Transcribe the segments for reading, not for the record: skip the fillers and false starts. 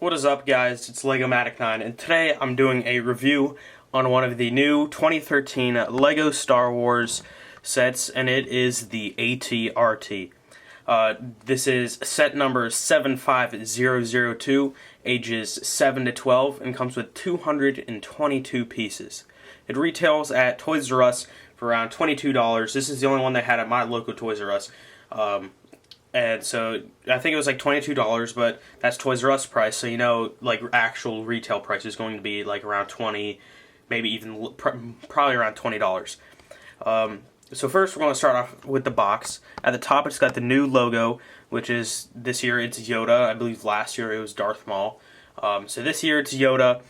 What is up, guys? It's LegoMatic9, and today I'm doing a review on one of the new 2013 LEGO Star Wars sets, and it is the ATRT. This is set number 75002, ages 7 to 12, and comes with 222 pieces. It retails at Toys R Us for around $22. This is the only one they had at my local Toys R Us. And so I think it was like $22, but that's Toys R Us price. So you know, like actual retail price is going to be like around 20, maybe even probably around $20. So first we're going to start off with the box. At the top it's got the new logo, which is this year it's Yoda. I believe last year it was Darth Maul. So this year it's Yoda.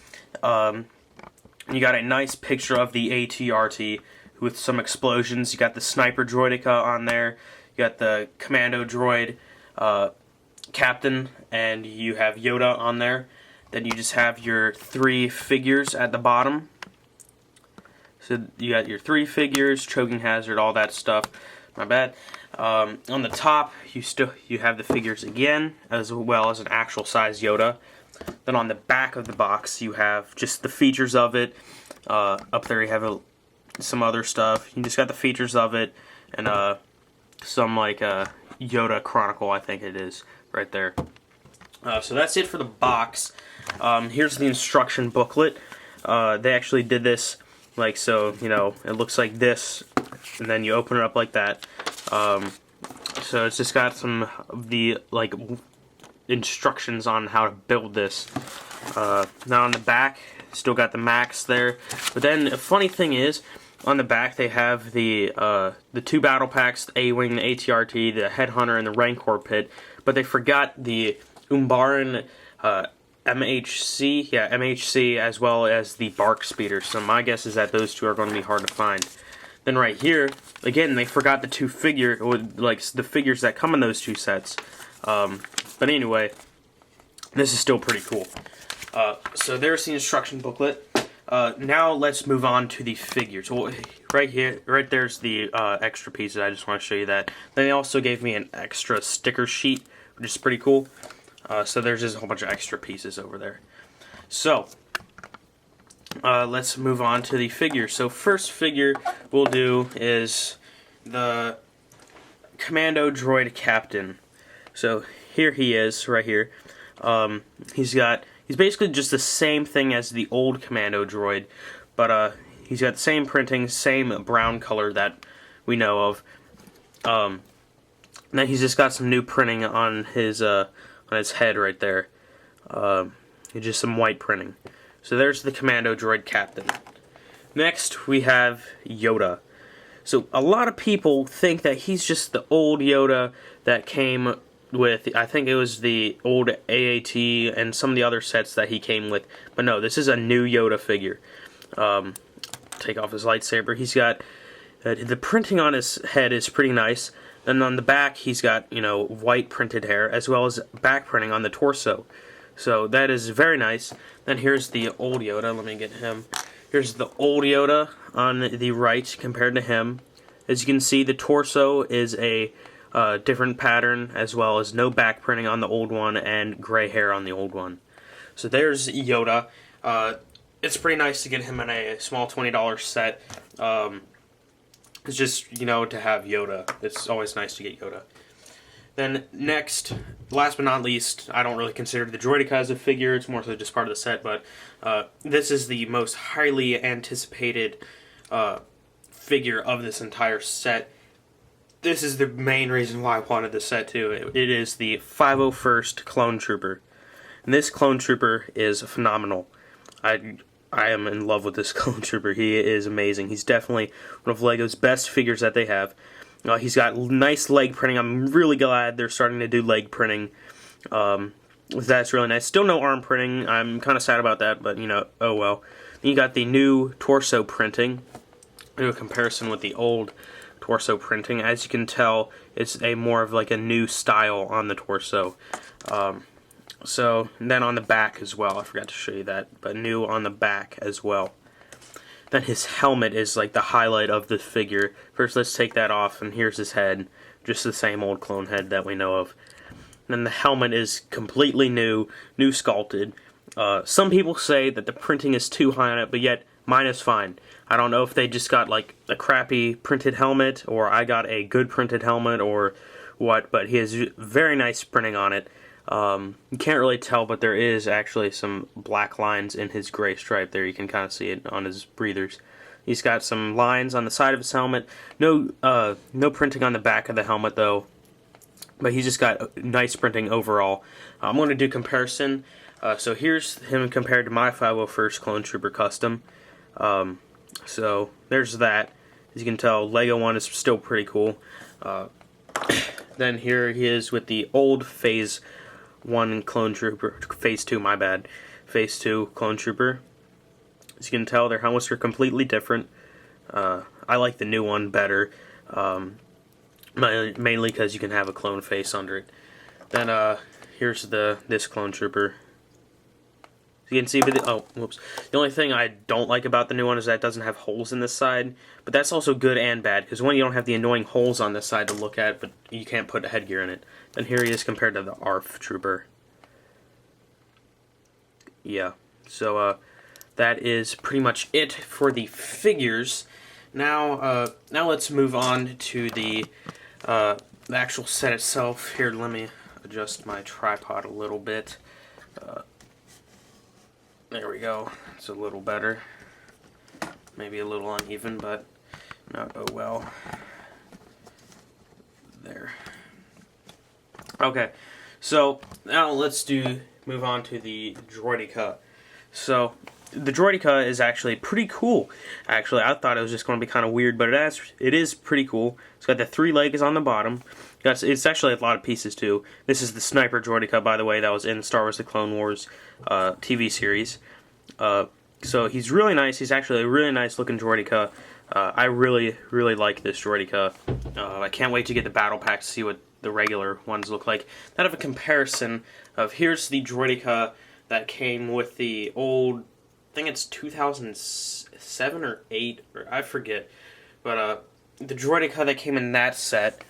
You got a nice picture of the ATRT with some explosions. You got the Sniper Droideka on there. You got the Commando droid captain, and you have Yoda on there. Then you just have your three figures at the bottom. So you got your three figures, choking hazard, all that stuff. My bad. On the top, you have the figures again, as well as an actual size Yoda. Then on the back of the box, you have just the features of it. Up there, you have some other stuff. You just got the features of it, and some like Yoda Chronicle, I think it is, right there. So that's it for the box. Here's the instruction booklet. They actually did this like so, you know, it looks like this, and then you open it up like that. So it's just got some of the like instructions on how to build this. Now on the back, still got the max there. But then a funny thing is, on the back they have the two battle packs, the A-Wing, the ATRT, the Headhunter, and the Rancor Pit, but they forgot the Umbaran MHC, as well as the Bark Speeder. So my guess is that those two are going to be hard to find. Then right here, again, they forgot the two the figures that come in those two sets. But anyway, this is still pretty cool. So there's the instruction booklet. Now let's move on to the figures. Well, right there's the extra pieces. I just want to show you that. Then they also gave me an extra sticker sheet, which is pretty cool. So there's just a whole bunch of extra pieces over there. So let's move on to the figure. So first figure we'll do is the Commando Droid Captain. So here he is, right here. He's basically just the same thing as the old Commando droid, but he's got the same printing, same brown color that we know of. Then he's just got some new printing on his head right there. Just some white printing. So there's the Commando droid captain. Next we have Yoda. So a lot of people think that he's just the old Yoda that came with, I think it was the old AAT and some of the other sets that he came with. But no, this is a new Yoda figure. Take off his lightsaber. He's got, the printing on his head is pretty nice. And on the back, he's got, you know, white printed hair, as well as back printing on the torso. So that is very nice. Then here's the old Yoda. Let me get him. Here's the old Yoda on the right compared to him. As you can see, the torso is a different pattern, as well as no back printing on the old one and gray hair on the old one. So there's Yoda. It's pretty nice to get him in a small $20 set. It's just, you know, to have Yoda. It's always nice to get Yoda. Then next, last but not least, I don't really consider the Droideka as a figure. It's more so just part of the set, but this is the most highly anticipated figure of this entire set. This is the main reason why I wanted this set too. It is the 501st Clone Trooper. And this Clone Trooper is phenomenal. I am in love with this Clone Trooper. He is amazing. He's definitely one of LEGO's best figures that they have. He's got nice leg printing. I'm really glad they're starting to do leg printing. That's really nice. Still no arm printing. I'm kind of sad about that, but you know, oh well. Then you got the new torso printing. Do a comparison with the old torso printing. As you can tell, it's a more of like a new style on the torso. So then on the back as well, I forgot to show you that, but new on the back as well. Then his helmet is like the highlight of the figure. First let's take that off, and here's his head, just the same old clone head that we know of. and the helmet is completely new sculpted. Some people say that the printing is too high on it, but yet mine is fine. I don't know if they just got like a crappy printed helmet, or I got a good printed helmet, or what, but he has very nice printing on it. You can't really tell, but there is actually some black lines in his gray stripe there. You can kind of see it on his breathers. He's got some lines on the side of his helmet. No printing on the back of the helmet though, but he's just got nice printing overall. I'm going to do comparison. So here's him compared to my 501st Clone Trooper Custom. So there's that. As you can tell, Lego one is still pretty cool. Then here he is with the old Phase 1 Clone Trooper, Phase 2, my bad, Phase 2 Clone Trooper. As you can tell, their helmets are completely different. I like the new one better, mainly because you can have a clone face under it. Then here's this Clone Trooper. You can see, whoops. The only thing I don't like about the new one is that it doesn't have holes in this side, but that's also good and bad, because one, you don't have the annoying holes on this side to look at, but you can't put a headgear in it. Then here he is compared to the ARF Trooper. Yeah, so that is pretty much it for the figures. Now let's move on to the actual set itself. Here, let me adjust my tripod a little bit. There we go. It's a little better. Maybe a little uneven, but not oh well. There. Okay, so now let's move on to the Droideka. So the Droideka is actually pretty cool. Actually, I thought it was just going to be kind of weird, but it is pretty cool. It's got the 3 legs on the bottom. It's actually a lot of pieces too. This is the Sniper Droideka, by the way, that was in Star Wars: The Clone Wars TV series. So he's really nice. He's actually a really nice looking Droideka. I really like this Droideka. I can't wait to get the battle pack to see what the regular ones look like. That of a comparison of here's the Droideka that came with the old, I think it's 2007 or 8, or I forget. But the Droideka that came in that set,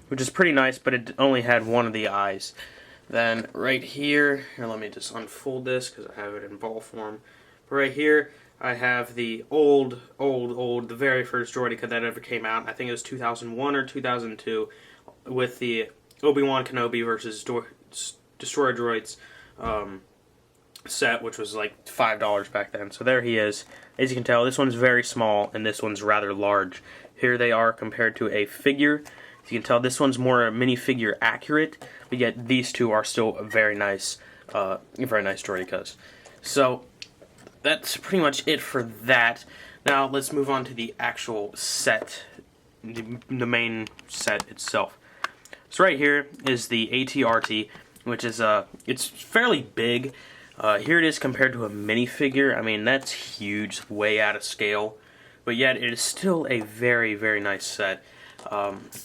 which is pretty nice, but it only had one of the eyes. Then right here, let me just unfold this because I have it in ball form. But right here, I have the the very first Droideka that ever came out. I think it was 2001 or 2002, with the Obi-Wan Kenobi versus Destroyer Droids set, which was like $5 back then. So there he is. As you can tell, this one's very small and this one's rather large. Here they are compared to a figure. As you can tell, this one's more minifigure accurate, but yet these two are still very nice Droidekas. So that's pretty much it for that. Now let's move on to the actual set, the main set itself. So right here is the ATRT, which is it's fairly big. Here it is compared to a minifigure. I mean, that's huge, way out of scale, but yet it is still a very nice set.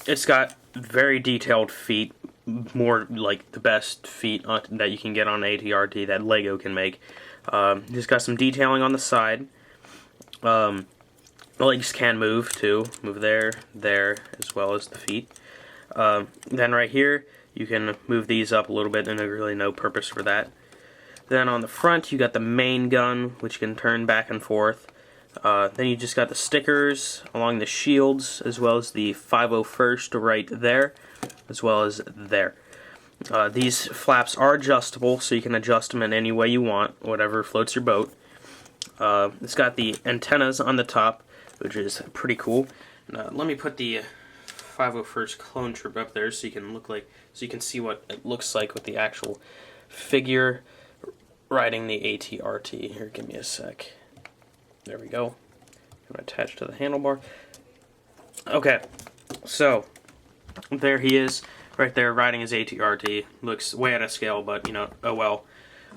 It's got very detailed feet, more like the best feet that you can get on ATRT that Lego can make. Just got some detailing on the side. The legs can move too, move there, as well as the feet. Then right here, you can move these up a little bit, and there's really no purpose for that. Then on the front, you got the main gun, which can turn back and forth. Then you just got the stickers along the shields, as well as the 501st right there, as well as there. These flaps are adjustable, so you can adjust them in any way you want, whatever floats your boat. It's got the antennas on the top, which is pretty cool. Let me put the 501st Clone Troop up there so you can see what it looks like with the actual figure riding the ATRT. Here, give me a sec. There we go. I'm attached to the handlebar. Okay, so there he is, right there, riding his ATRT. Looks way out of scale, but you know, oh well.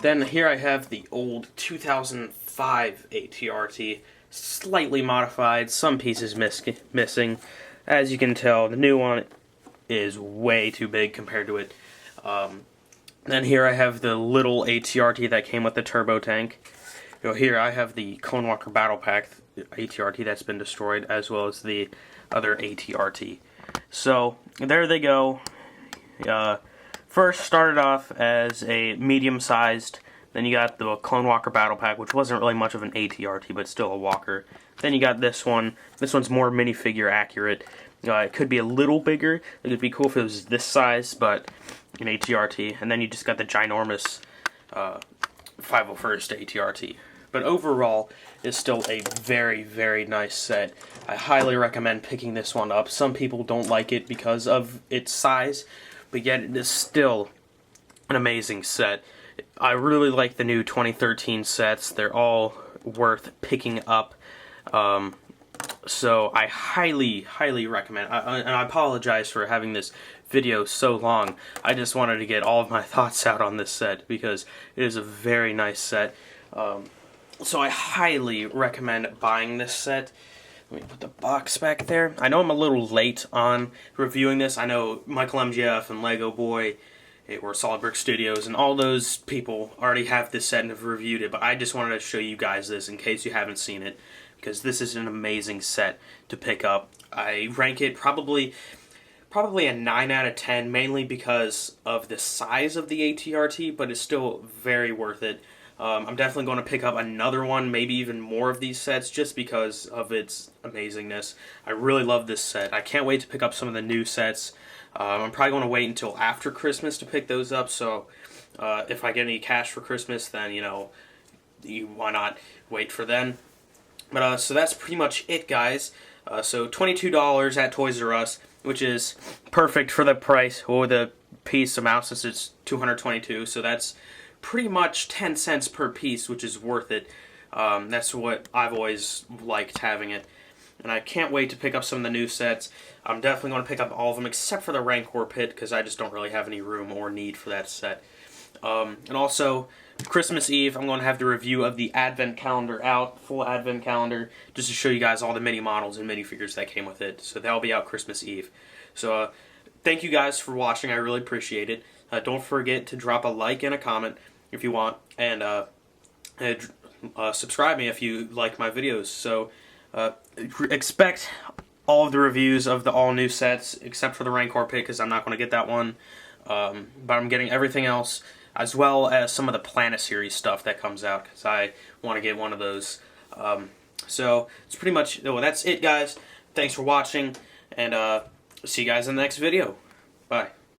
Then here I have the old 2005 ATRT, slightly modified, some pieces missing. As you can tell, the new one is way too big compared to it. Then here I have the little ATRT that came with the turbo tank. You know, here I have the Clone Walker Battle Pack ATRT that's been destroyed, as well as the other ATRT. So there they go. first started off as a medium-sized. Then you got the Clone Walker Battle Pack, which wasn't really much of an ATRT, but still a walker. Then you got this one. This one's more minifigure accurate. It could be a little bigger. It would be cool if it was this size, but an ATRT. And then you just got the ginormous 501st ATRT. But overall, it's still a very, very nice set. I highly recommend picking this one up. Some people don't like it because of its size, but yet it is still an amazing set. I really like the new 2013 sets. They're all worth picking up. So I highly, highly recommend. And I apologize for having this video so long. I just wanted to get all of my thoughts out on this set because it is a very nice set. So I highly recommend buying this set. Let me put the box back there. I know I'm a little late on reviewing this. I know Michael MGF and Lego Boy or Solid Brick Studios and all those people already have this set and have reviewed it, but I just wanted to show you guys this in case you haven't seen it, because this is an amazing set to pick up. I rank it probably a 9 out of 10, mainly because of the size of the ATRT, but it's still very worth it. I'm definitely going to pick up another one, maybe even more of these sets, just because of its amazingness. I really love this set. I can't wait to pick up some of the new sets. I'm probably going to wait until after Christmas to pick those up, so if I get any cash for Christmas, then, you know, why not wait for then. But so that's pretty much it, guys. So $22 at Toys R Us, which is perfect for the price, or the piece amount, since it's $222, so that's pretty much 10 cents per piece, which is worth it. That's what I've always liked, having it. And I can't wait to pick up some of the new sets. I'm definitely going to pick up all of them except for the Rancor Pit, because I just don't really have any room or need for that set. And also, Christmas Eve, I'm going to have the review of the Advent Calendar out, full Advent Calendar, just to show you guys all the mini models and minifigures that came with it. So that'll be out Christmas Eve. So thank you guys for watching. I really appreciate it. Don't forget to drop a like and a comment if you want, and subscribe me if you like my videos. So expect all of the reviews of the all-new sets, except for the Rancor Pit, because I'm not going to get that one. But I'm getting everything else, as well as some of the Planet Series stuff that comes out, because I want to get one of those. So it's pretty much, well, that's it, guys. Thanks for watching, and see you guys in the next video. Bye.